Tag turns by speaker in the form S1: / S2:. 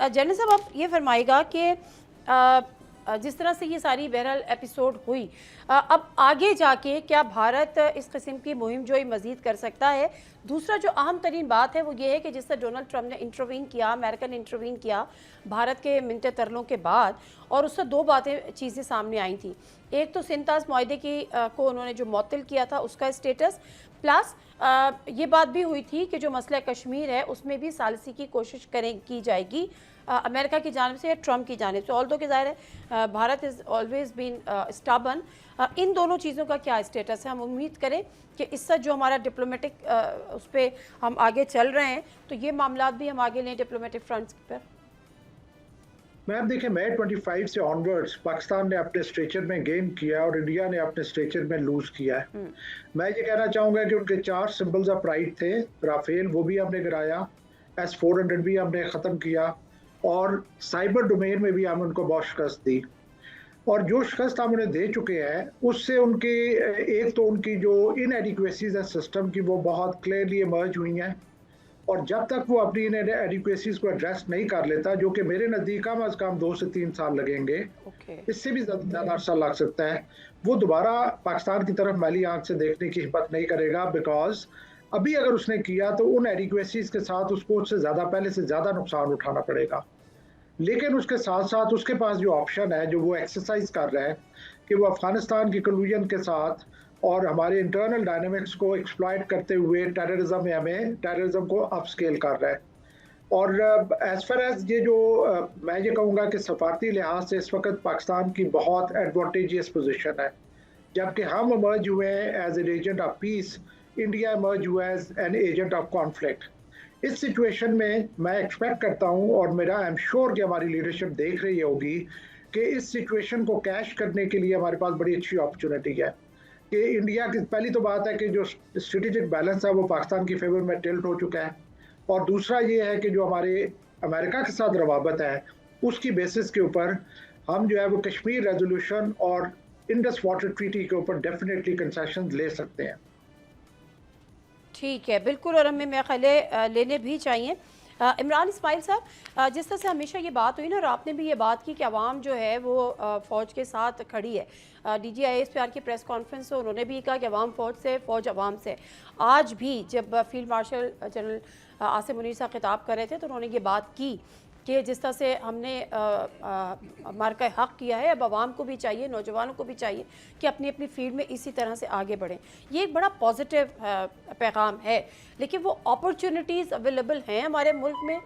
S1: General साहब आप ये फरमाइएगा कि जिस तरह से ये सारी बहरहाल एपिसोड हुई, अब आगे जाके क्या भारत इस किस्म की मुहिम जोई मज़ीद कर सकता है? दूसरा जो अहम तरीन बात है वो ये है कि जिस तरह डोनाल्ड ट्रंप ने इंटरवीन किया, अमेरिका ने इंटरवीन किया भारत के मिनटे तरलों के बाद, और उससे दो चीज़ें सामने आई थी। एक तो सिंताज मुआहदे की को उन्होंने जो मुअत्तल किया था उसका स्टेटस, प्लस ये बात भी हुई थी कि जो मसला कश्मीर है उसमें भी सालिसी की कोशिश की जाएगी अमेरिका की जानिब से या ट्रंप की जानिब से। ऑल्दो कि ज़ाहिर है Bharat is always been stubborn. इन दोनों चीज़ों का क्या स्टेटस है? हम उम्मीद करें कि इससे जो हमारा डिप्लोमेटिक उस पर हम आगे चल रहे हैं तो ये मामला भी हम आगे लें डिप्लोमेटिक फ्रंट्स पर।
S2: मैम देखिए, मई 25 से ऑनवर्ड्स पाकिस्तान ने अपने स्ट्रेचर में गेन किया और इंडिया ने अपने स्ट्रेचर में लूज किया है। मैं ये कहना चाहूँगा कि उनके 4 सिंबल्स ऑफ प्राइड थे। राफेल वो भी हमने गिराया, S-400 भी हमने ख़त्म किया, और साइबर डोमेन में भी हम उनको बहुत शिकस्त दी। और जो शिकस्त हम उन्हें दे चुके हैं उससे उनकी एक तो उनकी जो इनएडिक्वेसीज है सिस्टम की वो बहुत क्लियरली इमर्ज हुई हैं, और जब तक वो अपनी इन एडिक्वेसीज को एड्रेस नहीं कर लेता, जो कि मेरे नज़दीक कम अज़ कम 2 से 3 साल लगेंगे, इससे भी ज़्यादा अरसा लग सकता है, वो दोबारा पाकिस्तान की तरफ मैली आंख से देखने की हिम्मत नहीं करेगा। बिकॉज अभी अगर उसने किया तो उन एडिक्वेसीज के साथ उसको उससे ज़्यादा पहले से ज़्यादा नुकसान उठाना पड़ेगा। लेकिन उसके साथ साथ उसके पास जो ऑप्शन है, जो वो एक्सरसाइज कर रहा है कि वो अफगानिस्तान की कन्फ्यूजन के साथ और हमारे इंटरनल डायनामिक्स को एक्सप्लॉइट करते हुए टेररिज्म को अपस्केल कर रहा है। और एज फार एज ये जो मैं ये कहूँगा कि सफारती लिहाज से इस वक्त पाकिस्तान की बहुत एडवांटेजियस पोजीशन है। जबकि हम इमर्ज हुए हैं as an agent of peace, India emerge हुआ as an agent of conflict. इस सिचुएशन में मैं एक्सपेक्ट करता हूँ, और मेरा आई एम श्योर कि हमारी लीडरशिप देख रही होगी, कि इस सिचुएशन को कैश करने के लिए हमारे पास बड़ी अच्छी अपॉर्चुनिटी है। कि इंडिया की पहली तो बात है कि जो स्ट्रेटेजिक बैलेंस है वो पाकिस्तान की फेवर में टिल्ट हो चुका है, और दूसरा ये है कि जो हमारे अमेरिका के साथ रवाबत है उसकी बेसिस के ऊपर हम जो है वो कश्मीर रेजोल्यूशन और इंडस वाटर ट्रीटी के ऊपर डेफिनेटली कंसेशन ले सकते हैं।
S1: ठीक है, बिल्कुल, और हमें मेरे ख्याल लेने भी चाहिए। इमरान इस्माइल साहब, जिस तरह से हमेशा ये बात हुई ना, और आपने भी ये बात की कि अवाम जो है वो फ़ौज के साथ खड़ी है। DGISPR की प्रेस कॉन्फ्रेंस में उन्होंने भी कहा कि अवाम फ़ौज से, फ़ौज अवाम से। आज भी जब field marshal general Asim Munir साहब खिताब कर रहे थे तो उन्होंने ये बात की कि जिस तरह से हमने मार्का हक़ किया है, अब आवाम को भी चाहिए, नौजवानों को भी चाहिए कि अपनी अपनी फील्ड में इसी तरह से आगे बढ़ें। ये एक बड़ा पॉजिटिव पैगाम है, लेकिन वो अपॉर्चुनिटीज़ अवेलेबल हैं हमारे मुल्क में